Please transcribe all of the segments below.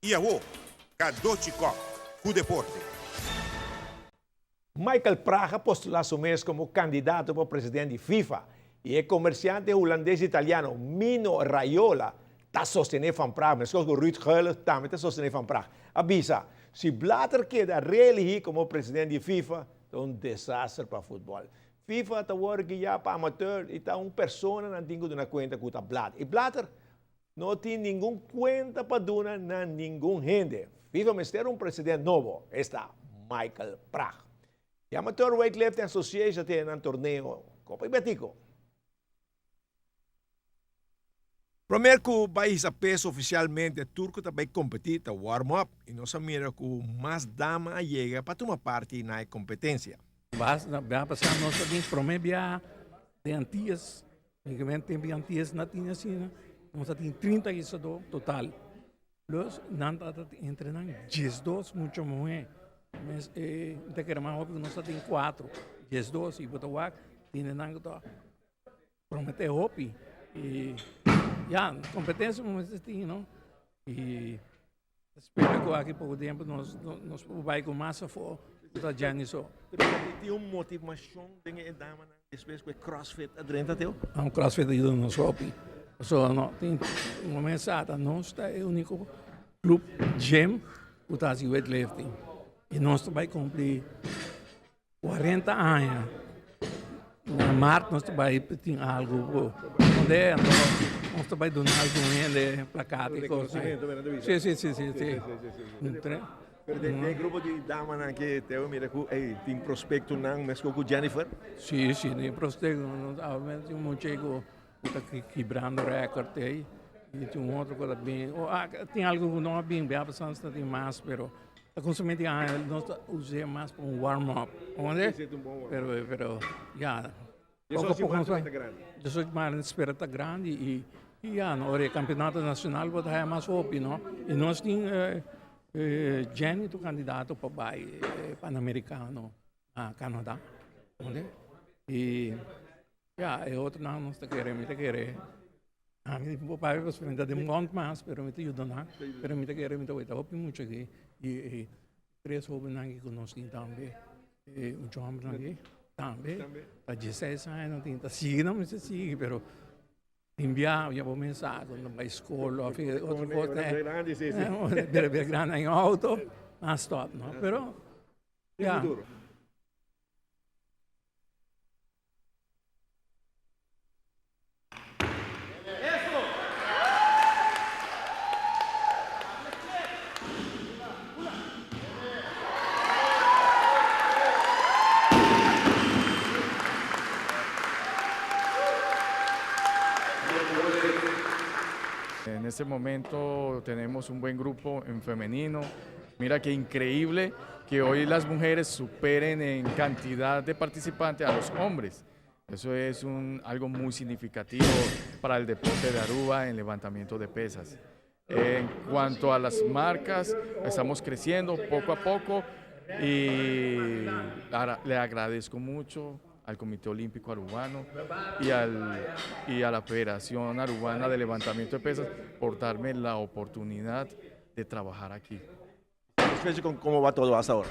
Iaô, Kadochikok, o deporte. Michael Praga postula su mês como candidato para presidente de FIFA e o comerciante holandês-italiano Mino Raiola está sostenendo Van Praag, mas o Ruud Gullit também está sostenendo Van Praag. Avisa, se Blatter queda reelegir como presidente de FIFA, é desastre para o futebol. FIFA está working já para amateur e está uma pessoa não tem uma conta com o Blatter. E Blatter não tem nenhuma conta para dar a nenhum gente. FIFA mas ter um presidente novo, está Michael Praag. E a Amateur Weightlifting Association tem um torneio Copa Ibetico. Primeiro que o país a peso oficialmente, turco também competir, a warm-up, e nós mira que mais dama chega para tomar parte na competência. Vai passar nossa din promedia de antias, antigamente tem antias na tinha assim, nós tem 30 isso do total. Los nanta entrenam 12 muito mais. Mas te queremos óbvio nós tem 4, 12 e botar tem nang to promete hopi e já competência mas tem não e espero que aqui pouco tempo nós vai com massa for da Janiso. Tem uma motivação tem a dama depois com CrossFit adrenta teu? Um CrossFit ido no shopping. So não tem uma mensagem nós é o único clube gym que faz weightlifting. E nós vai cumprir 40 anos. Na março nós vai ter algo. Onde é? Nós vai donar algo de placata e coisas. Sim. Tem grupo de damas que tem prospecto não, mas com Jennifer? Sim, tem prospecto. Tem um chego que está quebrando recorde aí. E tem um outro que está bem. Tem algo que não é bem, a pessoa está tem mais, pero a consumir nós usamos mais para um warm-up, onde? Pero já. Pouco a pouco nós vai grande. Eu sou mais espera tá grande e já no campeonato nacional vai ter mais hope, não? E nós temos Jenny do candidato para vai pan-americano a Canadá, onde? E já é outro não nós queremos. A mim o pai vai experimentar de muito mais, pero me ajuda não, pero me queremos então hope muito aqui. E três jovens aqui que nós temos também, o João aqui também, a 16 anos não tem, está seguindo, mas sigue, pero enviar, já vou mensagem, quando vai à escola, outra coisa, ver grande em auto, mas stop, não, pero, já. En este momento tenemos un buen grupo en femenino. Mira qué increíble que hoy las mujeres superen en cantidad de participantes a los hombres. Eso es algo muy significativo para el deporte de Aruba en levantamiento de pesas. En cuanto a las marcas, estamos creciendo poco a poco y le agradezco mucho al Comité Olímpico Arubano y a la Federación Arubana de Levantamiento de Pesas por darme la oportunidad de trabajar aquí. ¿Cómo va todo hasta ahora?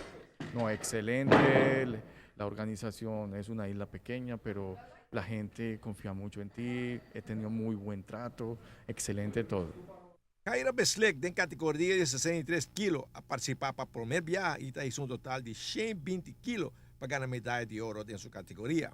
No, excelente. La organización es una isla pequeña, pero la gente confía mucho en ti. He tenido muy buen trato. Excelente todo. Kaira Beslek, de categoria de 63 quilos, a participar para o primeiro viagem e está um total de 120 quilos para ganhar medalha de ouro em sua categoria.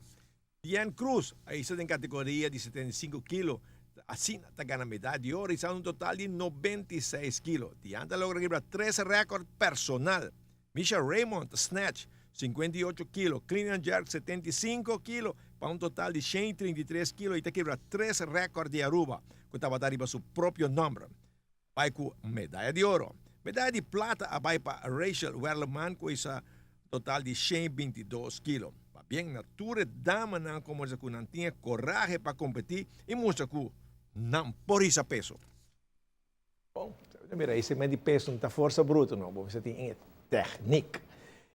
Diane Cruz, aí está em categoria de 75 quilos, assim está ganhando medalha de ouro e está um total de 96 quilos. Diane logra quebrar 13 recordes personal. Misha Raymond, snatch, 58 quilos. Clean and jerk, 75 quilos, para um total de 133 quilos e está quebrar 13 recordes de Aruba, que estava dando seu próprio nome. Vai com medalha de ouro. Medalha de plata vai para Rachel Werleman com essa total de 122 quilos. Bem, natura dama não como se não tinha coragem para competir e mostra que não por esse peso. Bom, mira, esse meio de peso não está força bruta, não. Você tem técnica.